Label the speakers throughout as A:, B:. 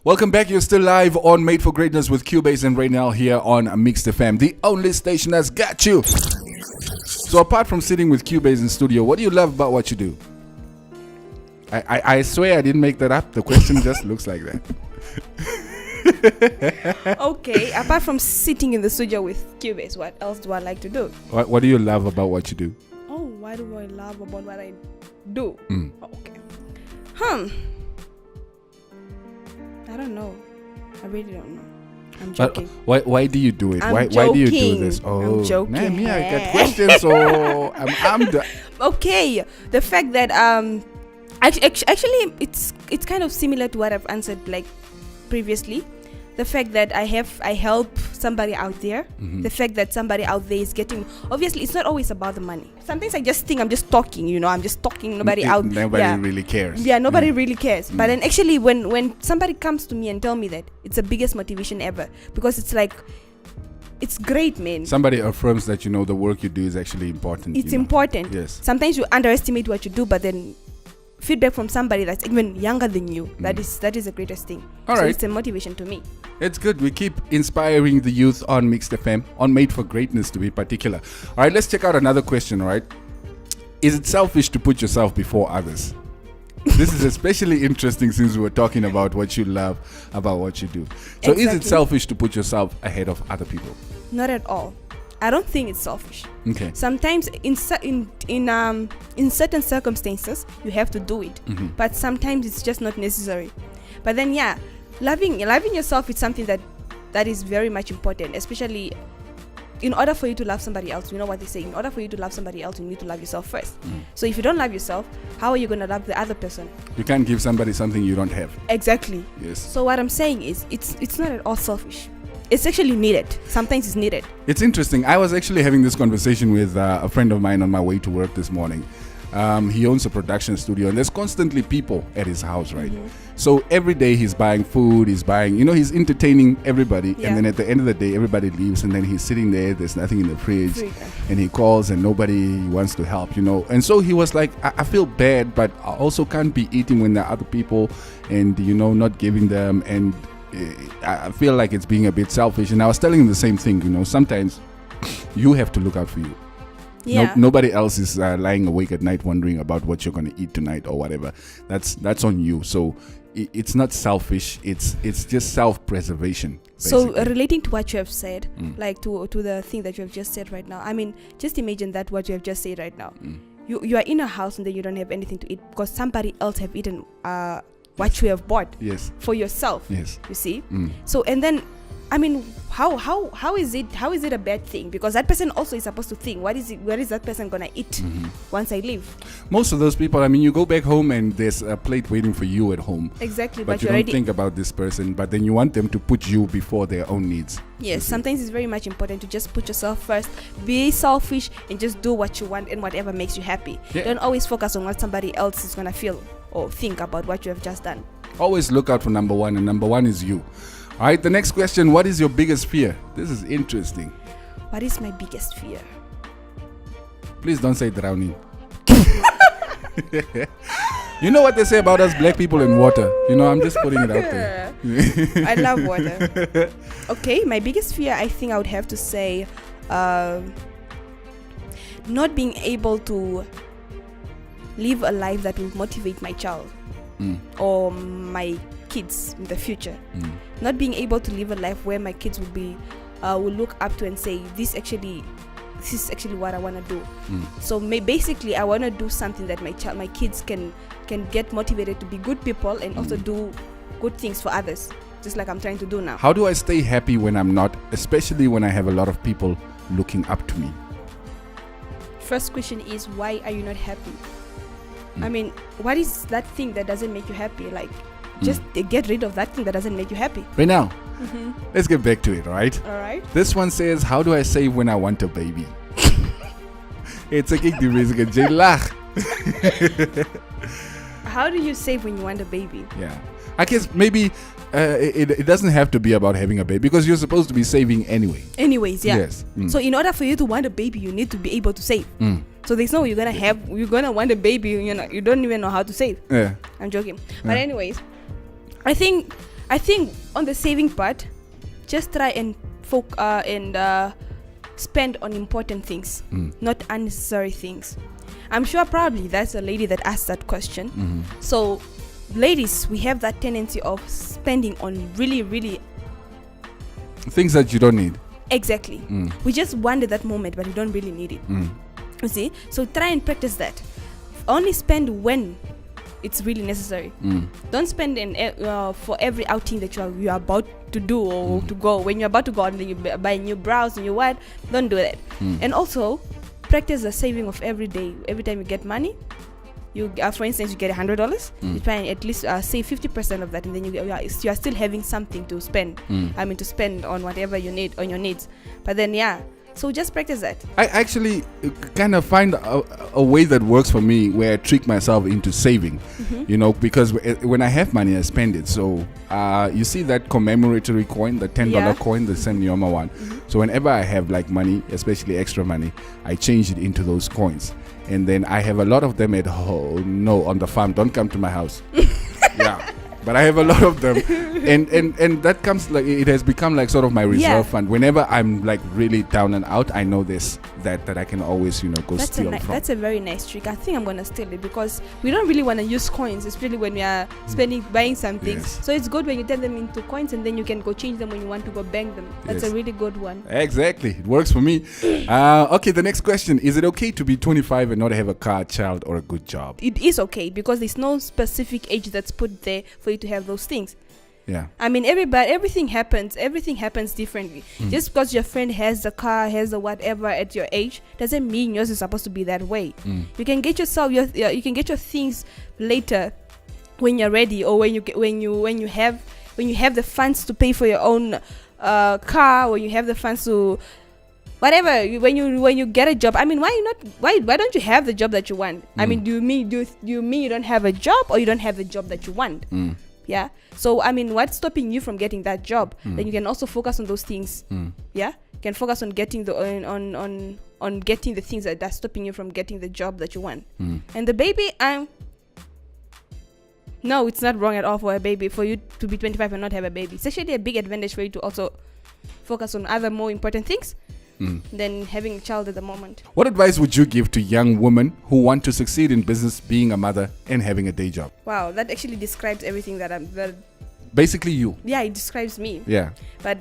A: Welcome back. You're still live on Made for Greatness with Cubase and Raynel here on Mixed FM, the only station that's got you. So apart from sitting with Cubase in studio, what do you love about what you do? I swear I didn't make that up. The question just looks like that.
B: Okay, apart from sitting in the studio with Cubase, what else do I like to do?
A: What do you love about what you do?
B: Oh, what do I love about what I do? Okay. I don't know. I really don't know. I'm joking.
A: Why do you do it?
B: I'm
A: Why do you do
B: joking.
A: this?
B: I'm joking.
A: Man, me, I got questions, so I'm
B: Okay, the fact that actually it's kind of similar to what I've answered like previously. The fact that I help somebody out there. The fact that somebody out there is getting, obviously it's not always about the money. Sometimes I just think I'm just talking, I'm just talking, nobody
A: really cares.
B: Yeah, nobody really cares. But then actually when somebody comes to me and tell me that, it's the biggest motivation ever, because it's like, it's great, man.
A: Somebody affirms that the work you do is actually important.
B: It's important.
A: Yes.
B: Sometimes you underestimate what you do, but then feedback from somebody that's even younger than you, that is the greatest thing.
A: All
B: so
A: right.
B: It's a motivation to me.
A: It's good. We keep inspiring the youth on Mixed FM, on Made for Greatness to be particular. All right, let's check out another question, all right? Is it selfish to put yourself before others? This is especially interesting since we were talking about what you love about what you do. So Is it selfish to put yourself ahead of other people?
B: Not at all. I don't think it's selfish.
A: Okay.
B: Sometimes in certain circumstances you have to do it, but sometimes it's just not necessary. But then loving yourself is something that is very much important, especially in order for you to love somebody else. You know what they say, in order for you to love somebody else, you need to love yourself first. So if you don't love yourself, how are you going to love the other person?
A: You can't give somebody something you don't have.
B: Exactly.
A: Yes.
B: So what I'm saying is it's not at all selfish. It's actually needed. Sometimes it's needed.
A: It's interesting. I was actually having this conversation with a friend of mine on my way to work this morning. He owns a production studio, and there's constantly people at his house, right? So every day he's buying food, he's entertaining everybody, and then at the end of the day, everybody leaves, and then he's sitting there, there's nothing in the fridge, and he calls and nobody wants to help, And so he was like, I feel bad, but I also can't be eating when there are other people and, not giving them, and I feel like it's being a bit selfish. And I was telling him the same thing, sometimes you have to look out for you.
B: Yeah.
A: Nobody else is lying awake at night wondering about what you're going to eat tonight or whatever. That's on you. So it's not selfish. It's just self-preservation.
B: Basically. So relating to what you have said, like to the thing that you have just said right now, I mean, just imagine that what you have just said right now. You are in a house and then you don't have anything to eat because somebody else have eaten what you have bought for yourself.
A: Yes.
B: You see? So and then, I mean, how is it a bad thing? Because that person also is supposed to think, where is that person gonna eat once I leave?
A: Most of those people, I mean, you go back home and there's a plate waiting for you at home.
B: Exactly,
A: but you don't think about this person, but then you want them to put you before their own needs.
B: Yes, sometimes it's very much important to just put yourself first, be selfish, and just do what you want and whatever makes you happy. Don't always focus on what somebody else is gonna feel or think about what you have just done.
A: Always look out for number one, and number one is you. All right, the next question, what is your biggest fear? This is interesting.
B: What is my biggest fear?
A: Please don't say drowning. You know what they say about us black people in water. I'm just putting it out there.
B: I love water. Okay, my biggest fear, I think I would have to say not being able to live a life that will motivate my child or my kids in the future. Not being able to live a life where my kids will look up to and say, this is actually what I want to do. So basically I want to do something that my kids can get motivated to be good people and also do good things for others, just like I'm trying to do now.
A: How do I stay happy when I'm not, especially when I have a lot of people looking up to me?
B: First question is, why are you not happy? I mean, what is that thing that doesn't make you happy? Like, just get rid of that thing that doesn't make you happy.
A: Right now, let's get back to it, all right?
B: All right.
A: This one says, how do I save when I want a baby? It's a kick the music and Jay lach.
B: How do you save when you want a baby?
A: Yeah. I guess maybe it doesn't have to be about having a baby because you're supposed to be saving anyway.
B: Anyways, yeah.
A: Yes.
B: So in order for you to want a baby, you need to be able to save. So there's no way you're gonna want a baby, you don't even know how to save.
A: Yeah.
B: I'm joking. But anyways, I think I think on the saving part, just try and spend on important things, not unnecessary things. I'm sure probably that's a lady that asked that question. So ladies, we have that tendency of spending on really, really
A: things that you don't need.
B: Exactly. We just wanted that moment, but we don't really need it. You see? So try and practice that. Only spend when it's really necessary. Don't spend for every outing that you are about to do or to go. When you're about to go and then you buy new brows and you what, don't do that. And also practice the saving of every day. Every time you get money, you for instance you get $100, you try and at least save 50% of that, and then you are still having something to spend. To spend on whatever you need, on your needs. But then so just practice that. I
A: actually kind of find a way that works for me where I trick myself into saving, because when I have money, I spend it. So you see that commemoratory coin, the $10 coin, the Senioma one. So whenever I have like money, especially extra money, I change it into those coins. And then I have a lot of them at home. No, on the farm. Don't come to my house. But I have a lot of them, and that comes like it has become like sort of my reserve fund. Whenever I'm like really down and out, I know that I can always go steal from.
B: That's a very nice trick. I think I'm gonna steal it because we don't really want to use coins, especially when we are buying some things. So it's good when you turn them into coins and then you can go change them when you want to go bank them. That's a really good one.
A: Exactly, it works for me. Okay, the next question: is it okay to be 25 and not have a car, child, or a good job?
B: It is okay because there's no specific age that's put there for you to have those things. I mean, everything happens differently. Just because your friend has the car, has the whatever at your age, doesn't mean yours is supposed to be that way. You can get your things later when you're ready, or when you have the funds to pay for your own car, or you have the funds to whatever. When you get a job, I mean, why don't you have the job that you want? I mean, do you mean you don't have a job, or you don't have the job that you want? So I mean, what's stopping you from getting that job? Then you can also focus on those things. You can focus on getting on getting the things that's stopping you from getting the job that you want. And the baby, no, it's not wrong at all for a baby, for you to be 25 and not have a baby. It's actually a big advantage for you to also focus on other more important things than having a child at the moment.
A: What advice would you give to young women who want to succeed in business, being a mother, and having a day job?
B: Wow, that actually describes everything that
A: basically you.
B: Yeah, it describes me.
A: Yeah.
B: But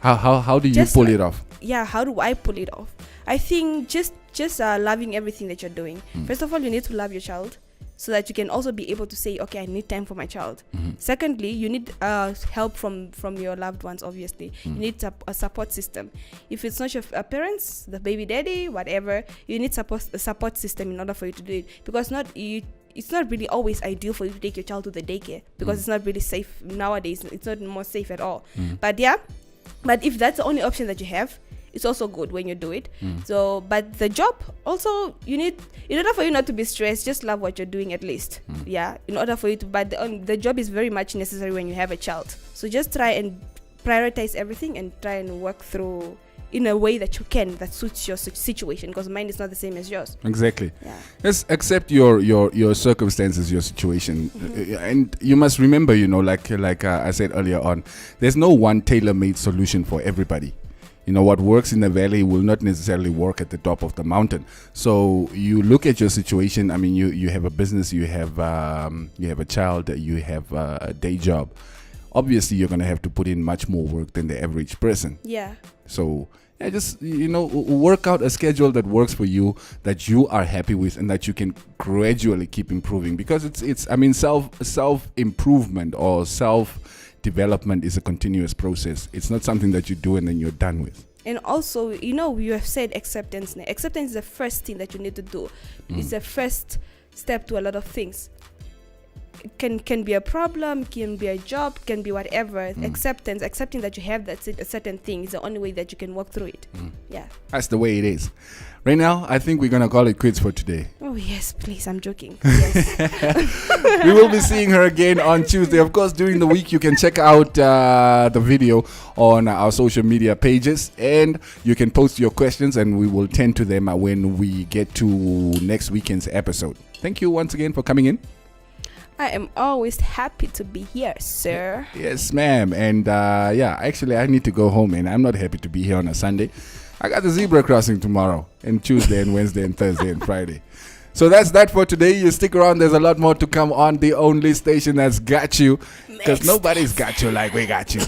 A: how do you pull it off?
B: Yeah, how do I pull it off? I think just loving everything that you're doing. First of all, you need to love your child, so that you can also be able to say, okay, I need time for my child. Secondly, you need help from your loved ones, obviously. You need a support system. If it's not your parents, the baby daddy, whatever, you need a support system in order for you to do it. Because it's not really always ideal for you to take your child to the daycare, because it's not really safe nowadays. It's not more safe at all. But if that's the only option that you have, it's also good when you do it. So, but the job also, you need, in order for you not to be stressed, just love what you're doing at least. In order for you to, but the job is very much necessary when you have a child. So just try and prioritize everything and try and work through in a way that you can, that suits your situation, because mine is not the same as yours.
A: Exactly. Just accept your circumstances, your situation. And you must remember, like I said earlier on, there's no one tailor-made solution for everybody. What works in the valley will not necessarily work at the top of the mountain. So you look at your situation. I mean, you have a business, you have a child, you have a day job. Obviously, you're going to have to put in much more work than the average person. So just work out a schedule that works for you, that you are happy with, and that you can gradually keep improving. Because it's I mean, self improvement or self-development is a continuous process. It's not something that you do and then you're done with.
B: And also, you have said acceptance. Acceptance is the first thing that you need to do. It's the first step to a lot of things. It can be a problem, can be a job, can be whatever. Accepting that you have a certain thing is the only way that you can walk through it.
A: That's the way it is. Raynel, I think we're going to call it quits for today.
B: Oh, yes, please. I'm joking. Yes.
A: We will be seeing her again on Tuesday. Of course, during the week, you can check out the video on our social media pages, and you can post your questions, and we will tend to them when we get to next weekend's episode. Thank you once again for coming in.
B: I am always happy to be here, sir.
A: Yes, ma'am. And actually, I need to go home, and I'm not happy to be here on a Sunday. I got the zebra crossing tomorrow, and Tuesday, and Wednesday, and Thursday, and Friday. So that's that for today. You stick around. There's a lot more to come on the only station that's got you, because nobody's got you like we got you.